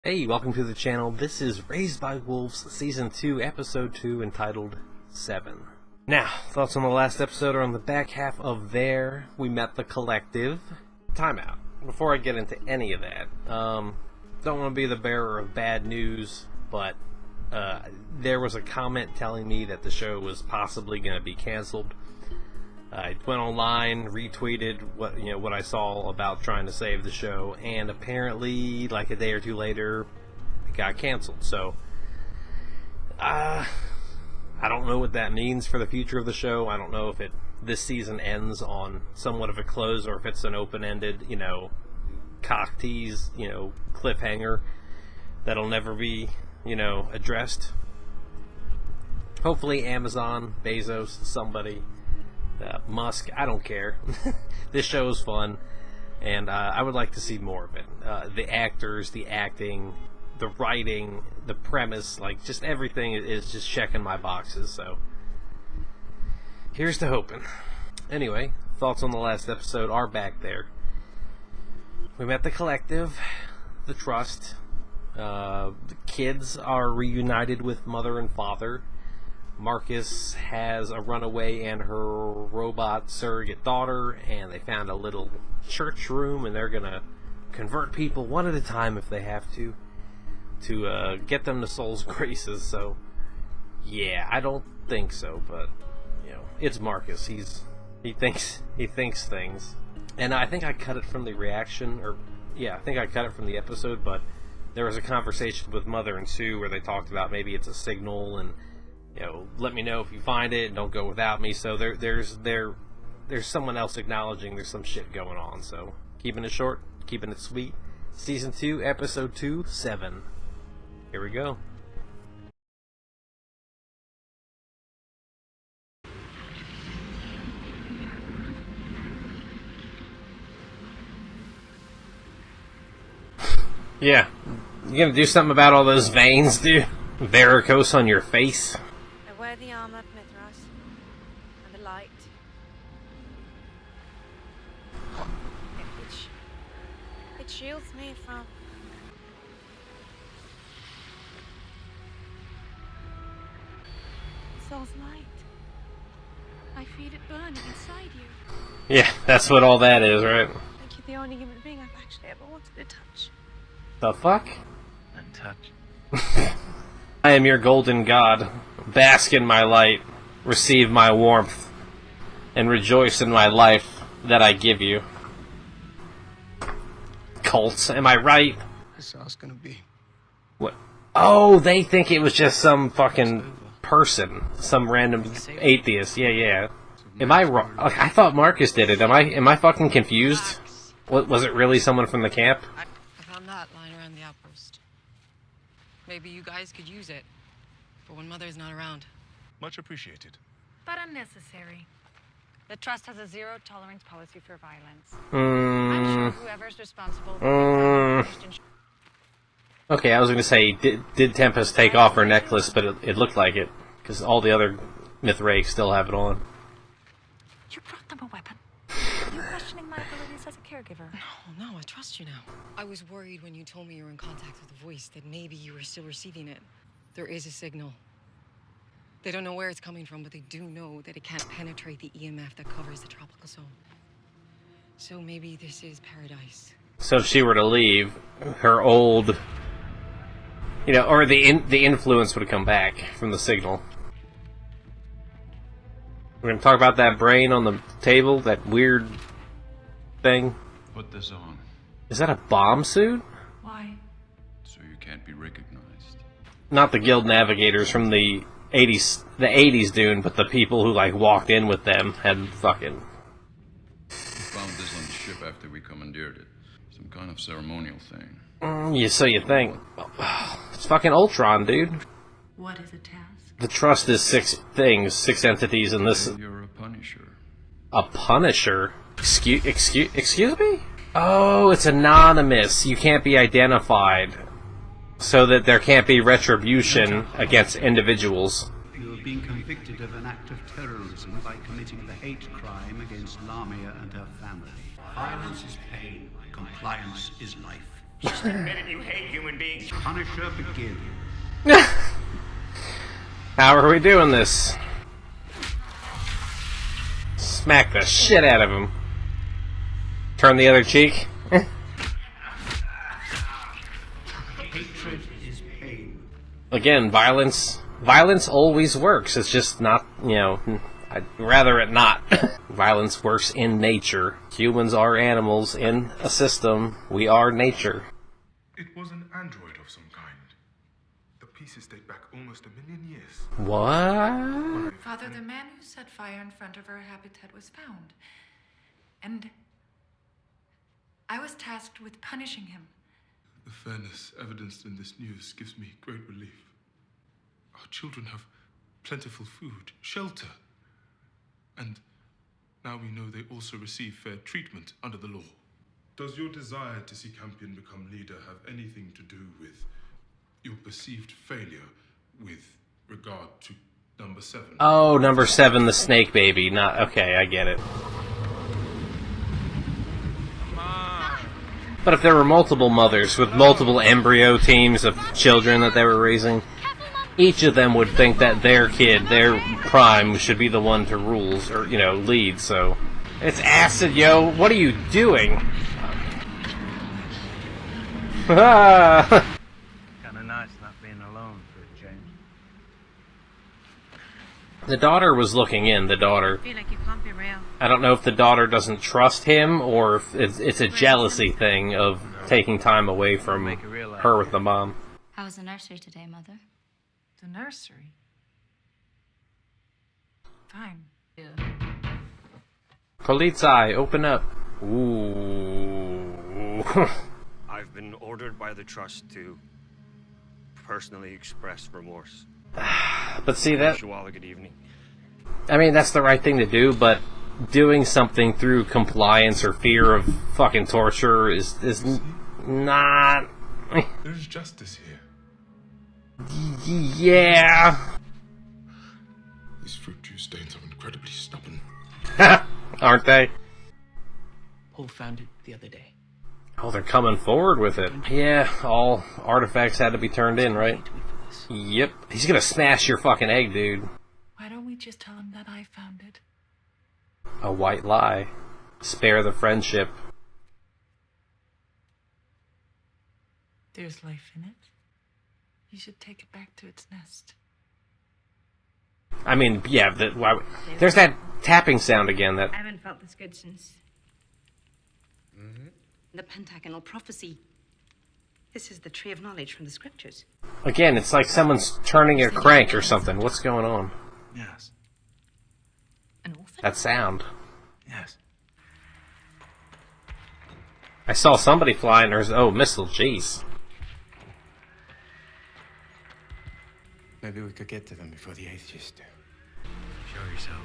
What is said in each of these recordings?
Hey, welcome to the channel. This is Raised by Wolves, Season 2, Episode 2, entitled 7. Now, thoughts on the last episode are on the back half of there. We met the collective. Timeout. Before I get into any of that, don't want to be the bearer of bad news, but there was a comment telling me that the show was possibly going to be canceled. I went online, retweeted what I saw about trying to save the show, and apparently, like a day or two later, it got canceled. So, I don't know what that means for the future of the show. I don't know if this season ends on somewhat of a close, or if it's an open-ended, cock tease, cliffhanger that'll never be, addressed. Hopefully, Amazon, Bezos, somebody. Musk, I don't care. This show is fun, and I would like to see more of it. The actors, the acting, the writing, the premise, just everything is just checking my boxes, so here's to hoping. Anyway, thoughts on the last episode are back there. We met the collective, the trust. The kids are reunited with mother and father. Marcus has a runaway and her robot surrogate daughter, and they found a little church room, and they're gonna convert people one at a time if they have to get them to soul's graces. So yeah, I don't think so, but it's Marcus. He thinks things, and I think I cut it from the reaction, I think I cut it from the episode, but there was a conversation with Mother and Sue where they talked about maybe it's a signal, and let me know if you find it, and don't go without me. So there's someone else acknowledging there's some shit going on. So keeping it short, keeping it sweet. Season 2, Episode 2, 7. Here we go. Yeah, you gonna do something about all those veins, dude? Varicose on your face? I wear the armor of Mithras and the light, it shields me from soul's light. I feel it burning inside you. Yeah, that's what all that is, right? Like you're the only human being I've actually ever wanted to touch. The fuck? Untouched. I am your golden god. Bask in my light, receive my warmth, and rejoice in my life that I give you. Cults, am I right? That's how it's gonna be. What? Oh, they think it was just some fucking person, some random atheist. Yeah. Am I wrong? I thought Marcus did it. Am I fucking confused? Was it really someone from the camp? I found that lying around the outpost. Maybe you guys could use it for when Mother's not around. Much appreciated. But unnecessary. The Trust has a zero-tolerance policy for violence. I'm sure whoever's responsible will be punished. Okay, I was going to say, did Tempest take off her necklace, but it looked like it, because all the other Mithrae still have it on. You brought them a weapon. Are you questioning my abilities as a caregiver? No, I trust you now. I was worried when you told me you were in contact with the voice that maybe you were still receiving it. There is a signal. They don't know where it's coming from, but they do know that it can't penetrate the EMF that covers the tropical zone. So maybe this is paradise. So if she were to leave, her old, or the influence would come back from the signal. We're going to talk about that brain on the table, that weird thing. Put this on, Is that a bomb suit? Why? so you can't be recognized. Not the guild navigators from the 80s Dune, but the people who walked in with them had fucking... We found this on the ship after we commandeered it. Some kind of ceremonial thing. So you think. It's fucking Ultron, dude. What is a task? The Trust is 6 entities in this... You're a Punisher. A Punisher? Excuse me? Oh, it's anonymous. You can't be identified. So that there can't be retribution against individuals. You have been convicted of an act of terrorism by committing the hate crime against Lamia and her family. Violence is pain, compliance is life. Just admitted you hate human beings. Punisher begin. How are we doing this? Smack the shit out of him. Turn the other cheek. Hatred is pain. Again, violence always works. It's just not, you know, I'd rather it not. Violence works in nature. Humans are animals in a system. We are nature. It was an android of some kind. The pieces date back almost 1 million years. What? Father, the man who set fire in front of our habitat was found. And I was tasked with punishing him. The fairness evidenced in this news gives me great relief. Our children have plentiful food, shelter. And now we know they also receive fair treatment under the law. Does your desire to see Campion become leader have anything to do with your perceived failure with regard to number 7? Oh, number 7, the snake baby. Not okay, I get it. But if there were multiple mothers with multiple embryo teams of children that they were raising, each of them would think that their kid, their prime, should be the one to rules or, you know, lead. So it's acid, yo. What are you doing? Kinda nice not being alone for a change. The daughter was looking in, the daughter. I feel like you can't be real. I don't know if the daughter doesn't trust him or if it's a jealousy thing of taking time away from her with the mom. How was the nursery today, Mother? The nursery? Fine. Yeah. Polizei, open up. Ooh. I've been ordered by the Trust to personally express remorse. But see that? Wish you all a good evening. I mean, that's the right thing to do, but doing something through compliance or fear of fucking torture is not... There's justice here. Yeah. These fruit juice stains are incredibly stubborn. Aren't they? Paul found it the other day. Oh, they're coming forward with it. Yeah, all artifacts had to be turned in, right? Yep. He's gonna smash your fucking egg, dude. Why don't we just tell him that I found it? A white lie. Spare the friendship. There's life in it. You should take it back to its nest. I mean, yeah, there's that tapping sound again that... I haven't felt this good since... the pentagonal prophecy. This is the tree of knowledge from the scriptures. Again, it's like someone's turning a crank or something. What's going on? Yes. An orphan? That sound. Yes. I saw somebody fly and there's... Oh, missile, jeez. Maybe we could get to them before the atheists do. Show yourself.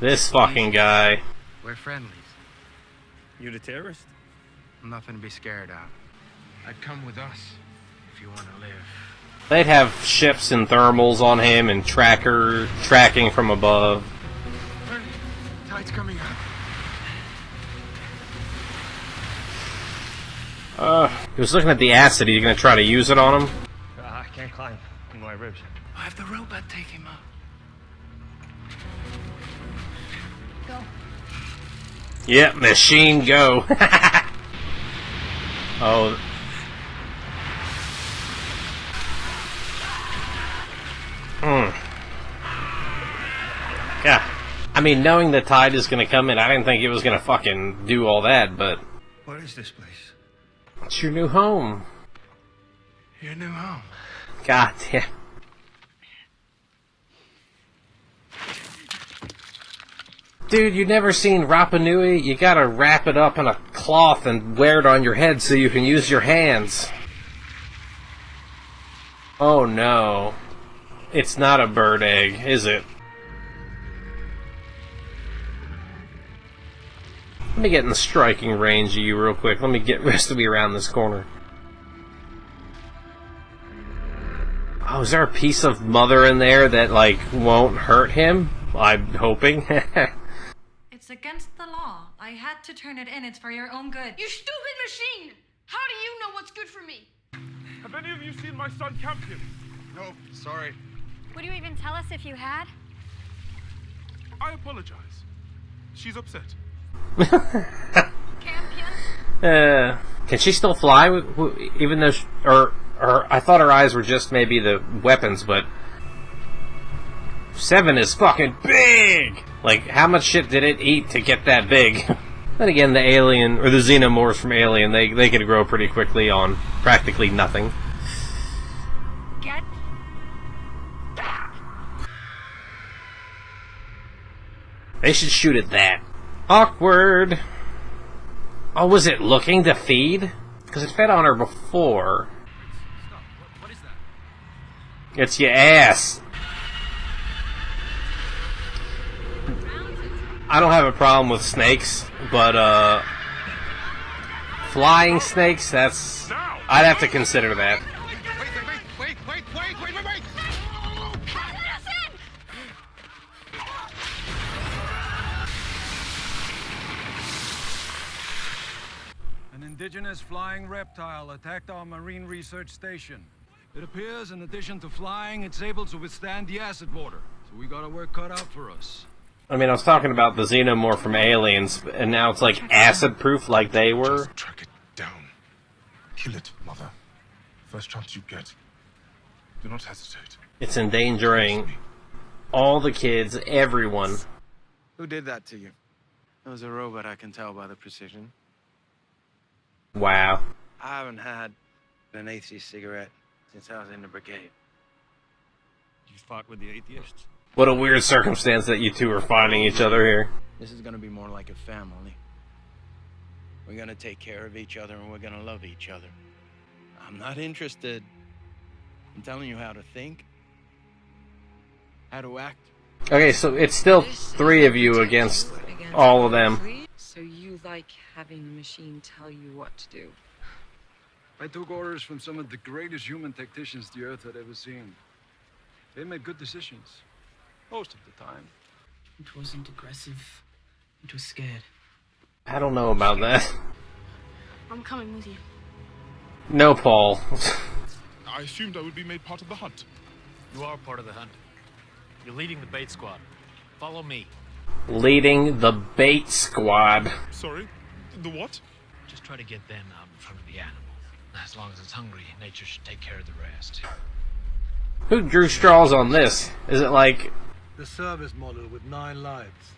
This fucking guy. We're friendlies. You the terrorist? Nothing to be scared of. I'd come with us if you want to live. They'd have ships and thermals on him and tracking from above. Hurry! Tide's coming up. He was looking at the acid. Are you gonna try to use it on him? I can't climb in my ribs. I have the robot take him up. Go. Yep, machine go. Oh. Yeah. I mean, knowing the tide is gonna come in, I didn't think it was gonna fucking do all that, but... What is this place? It's your new home. Your new home. God damn. Dude, you've never seen Rapa Nui? You gotta wrap it up in a cloth and wear it on your head so you can use your hands. Oh no. It's not a bird egg, is it? Let me get in the striking range of you real quick. Let me get rest of me around this corner. Oh, is there a piece of mother in there that, like, won't hurt him? I'm hoping. It's It's against the law. I had to turn it in. It's for your own good. You stupid machine! How do you know what's good for me? Have any of you seen my son, Campion? No, sorry. Would you even tell us if you had? I apologize. She's upset. Campion? Can she still fly? Even though, or I thought her eyes were just maybe the weapons, but 7 is fucking big. Like, how much shit did it eat to get that big? Then again, the alien or the xenomorphs from Alien, they could grow pretty quickly on practically nothing. Get back. They should shoot at that. Awkward. Oh, was it looking to feed? Because it fed on her before. Stop. What is that? It's your ass. I don't have a problem with snakes, but flying snakes, that's... I'd have to consider that. Wait! An indigenous flying reptile attacked our marine research station. It appears, in addition to flying, it's able to withstand the acid water. So we got our work cut out for us. I mean, I was talking about the xenomorph from Aliens, and now it's like acid-proof like they were. Just track it down. Kill it, Mother. First chance you get. Do not hesitate. It's endangering all the kids, everyone. Who did that to you? It was a robot, I can tell by the precision. Wow. I haven't had an atheist cigarette since I was in the brigade. You fought with the atheists? What a weird circumstance that you two are finding each other here. This is gonna be more like a family. We're gonna take care of each other and we're gonna love each other. I'm not interested in telling you how to think, how to act. Okay, so it's still 3 of you against all of them. So you like having a machine tell you what to do? I took orders from some of the greatest human tacticians the Earth had ever seen. They made good decisions. Most of the time. It wasn't aggressive. It was scared. I don't know about that. I'm coming with you. No, Paul. I assumed I would be made part of the hunt. You are part of the hunt. You're leading the bait squad. Follow me. Leading the bait squad. Sorry? The what? Just try to get them out in front of the animal. As long as it's hungry, nature should take care of the rest. Who drew straws on this? Is it like... The service model with 9 lives.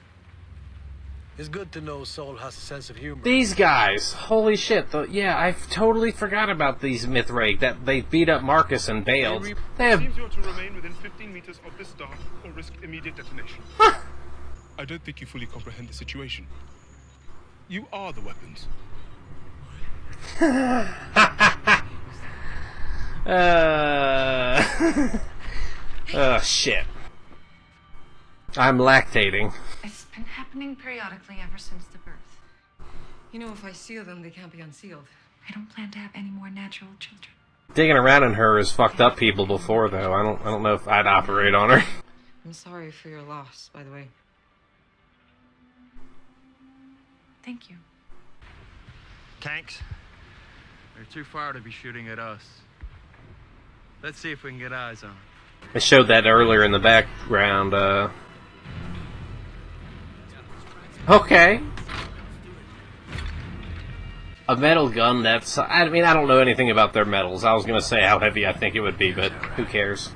It's good to know Soul has a sense of humor. These guys, holy shit! Yeah, I totally forgot about these Mythrake. That they beat up Marcus and bailed. They have... It seems you are to remain within 15 meters of this dart or risk immediate detonation. I don't think you fully comprehend the situation. You are the weapons. Oh shit! I'm lactating. It's been happening periodically ever since the birth. You know, if I seal them, they can't be unsealed. I don't plan to have any more natural children. Digging around in her has fucked up people before, though. I don't know if I'd operate on her. I'm sorry for your loss, by the way. Thank you. Tanks? They're too far to be shooting at us. Let's see if we can get eyes on them. I showed that earlier in the background. Okay. A metal gun, that's... I mean, I don't know anything about their metals. I was going to say how heavy I think it would be, but who cares?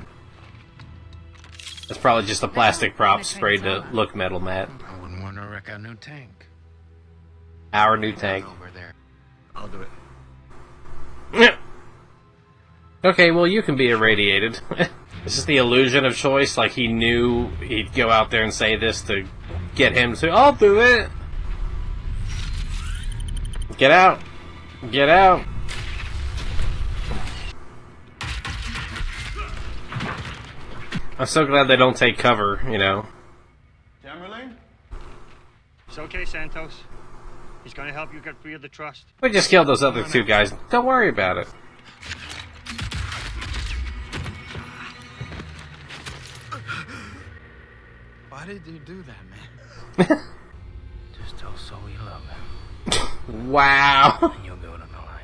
It's probably just a plastic prop sprayed to look metal matte. I wouldn't want to wreck our new tank. Our new tank. Over there. I'll do it. Okay, well, you can be irradiated. This is the illusion of choice, like he knew he'd go out there and say this to get him to... I'll do it! Get out! Get out! I'm so glad they don't take cover, you know. Tamerlane? It's okay, Santos. He's gonna help you get free of the trust. We just killed those other 2 guys. Don't worry about it. Why did you do that, man? Wow. And you'll go to Malay.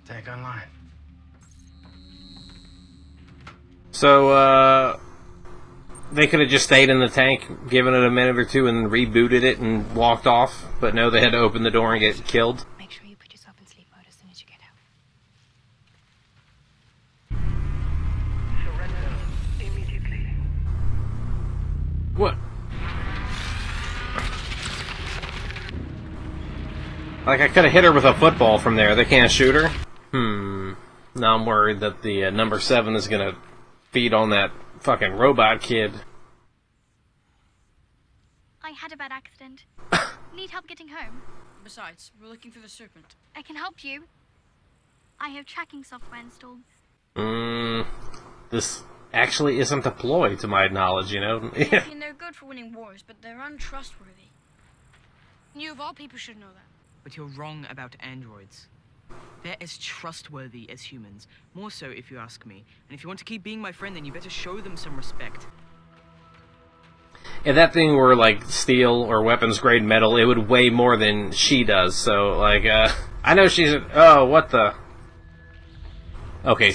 Take online. So, they could have just stayed in the tank, given it a minute or two, and rebooted it and walked off. But no, they had to open the door and get killed. Make sure you put yourself in sleep mode as soon as you get out. What? Like, I could have hit her with a football from there. They can't shoot her? Now I'm worried that the number 7 is gonna feed on that fucking robot kid. I had a bad accident. Need help getting home? Besides, we're looking for the serpent. I can help you. I have tracking software installed. This actually isn't a ploy, to my knowledge, you know? Campion, they're good for winning wars, but they're untrustworthy. You of all people should know that. But you're wrong about androids. They're as trustworthy as humans. More so, if you ask me. And if you want to keep being my friend, then you better show them some respect. If that thing were, like, steel or weapons-grade metal, it would weigh more than she does. So, like, I know she's... Oh, what the... Okay.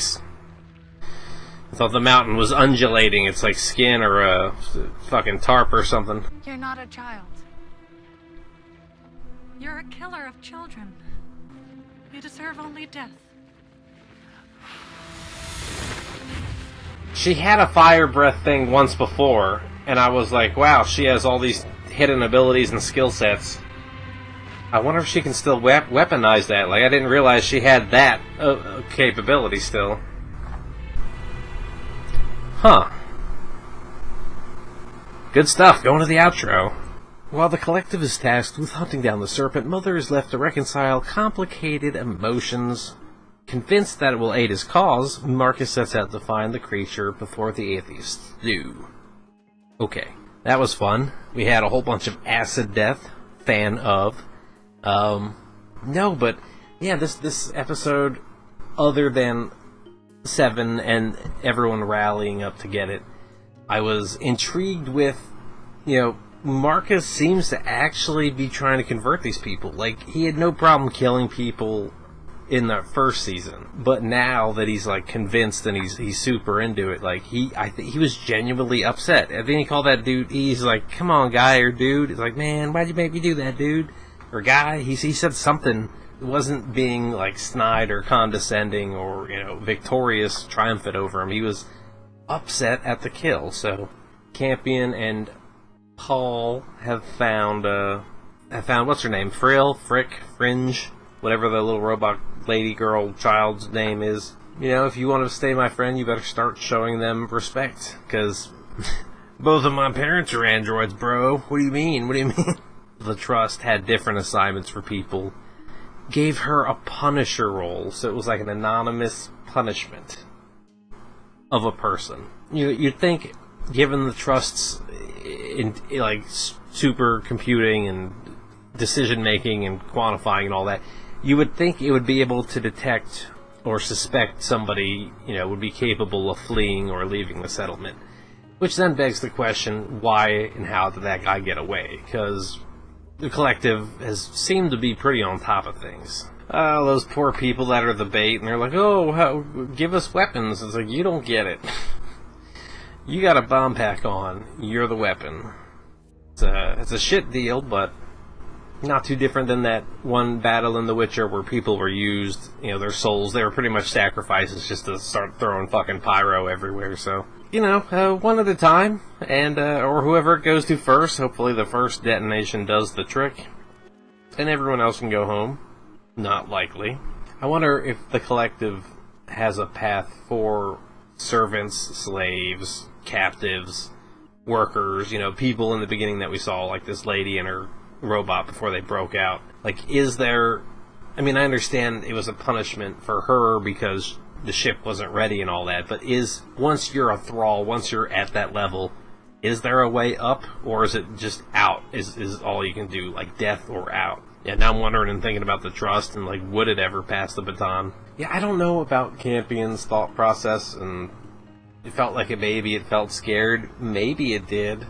I thought the mountain was undulating. It's like skin or a fucking tarp or something. You're not a child. You're a killer of children. You deserve only death. She had a fire breath thing once before, and I was like, wow, she has all these hidden abilities and skill sets. I wonder if she can still weaponize that. Like, I didn't realize she had that capability still. Huh. Good stuff. Going to the outro. While the collective is tasked with hunting down the serpent, Mother is left to reconcile complicated emotions. Convinced that it will aid his cause, Marcus sets out to find the creature before the atheists do. Okay, that was fun. We had a whole bunch of acid death. Fan of. No, but yeah, this episode, other than 7 and everyone rallying up to get it, I was intrigued with, you know, Marcus seems to actually be trying to convert these people. Like, he had no problem killing people in the first season, but now that he's like convinced and he's super into it, like I think he was genuinely upset. I think he called that dude. He's like, "Come on, guy or dude." He's like, "Man, why'd you make me do that, dude or guy?" He said something. It wasn't being like snide or condescending or, you know, victorious, triumphant over him. He was upset at the kill. So Campion and Paul have found what's her name? Fringe, whatever the little robot lady girl child's name is. You know, if you want to stay my friend, you better start showing them respect, because both of my parents are androids, bro. What do you mean? The Trust had different assignments for people. Gave her a Punisher role, so it was like an anonymous punishment of a person. You'd think, given the Trust's like super computing and decision making and quantifying and all that, you would think it would be able to detect or suspect somebody, you know, would be capable of fleeing or leaving the settlement. Which then begs the question, why and how did that guy get away? Because the collective has seemed to be pretty on top of things. Those poor people that are the bait, and they're like, "Oh, give us weapons." It's like, you don't get it. You got a bomb pack on, you're the weapon. It's a shit deal, but not too different than that one battle in The Witcher where people were used, you know, their souls, they were pretty much sacrifices just to start throwing fucking pyro everywhere. So, you know, one at a time, and or whoever it goes to first. Hopefully the first detonation does the trick, and everyone else can go home. Not likely. I wonder if the collective has a path for servants, slaves, captives, workers, you know, people in the beginning that we saw, like this lady and her robot before they broke out. Like, is there... I mean, I understand it was a punishment for her because the ship wasn't ready and all that, but once you're a thrall, once you're at that level, is there a way up, or is it just out? Is all you can do, like death or out? Yeah, now I'm wondering and thinking about the Trust, and like, would it ever pass the baton? Yeah, I don't know about Campion's thought process, and it felt like a baby, it felt scared. Maybe it did.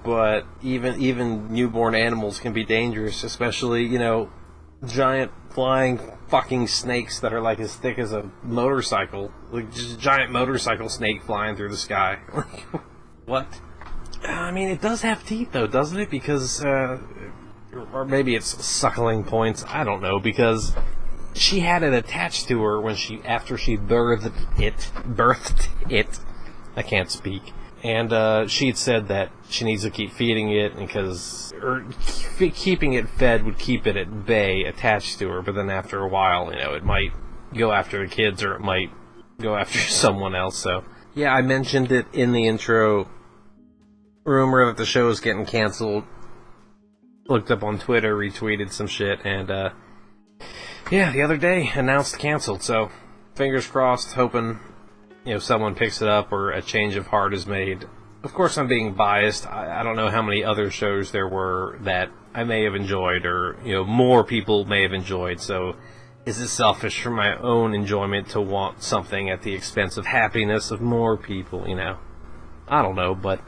but even newborn animals can be dangerous, especially, you know, giant flying fucking snakes that are like as thick as a motorcycle. Like, just a giant motorcycle snake flying through the sky. What? I mean, it does have teeth, though, doesn't it? Because, or maybe it's suckling points. I don't know, because she had it attached to her when after she birthed it. I can't speak. And she'd said that she needs to keep feeding it keeping it fed would keep it at bay, attached to her. But then after a while, you know, it might go after the kids, or it might go after someone else. So yeah, I mentioned it in the intro. Rumor that the show is getting canceled. Looked up on Twitter, retweeted some shit, and yeah, the other day announced canceled. So fingers crossed, hoping, you know, someone picks it up or a change of heart is made. Of course, I'm being biased. I don't know how many other shows there were that I may have enjoyed, or, you know, more people may have enjoyed. So is it selfish for my own enjoyment to want something at the expense of happiness of more people, you know? I don't know, but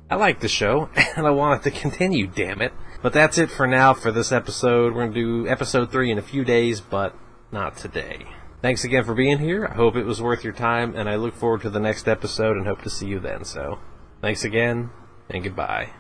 I like the show, and I want it to continue, damn it. But that's it for now for this episode. We're going to do episode 3 in a few days, but not today. Thanks again for being here. I hope it was worth your time, and I look forward to the next episode and hope to see you then. So, thanks again, and goodbye.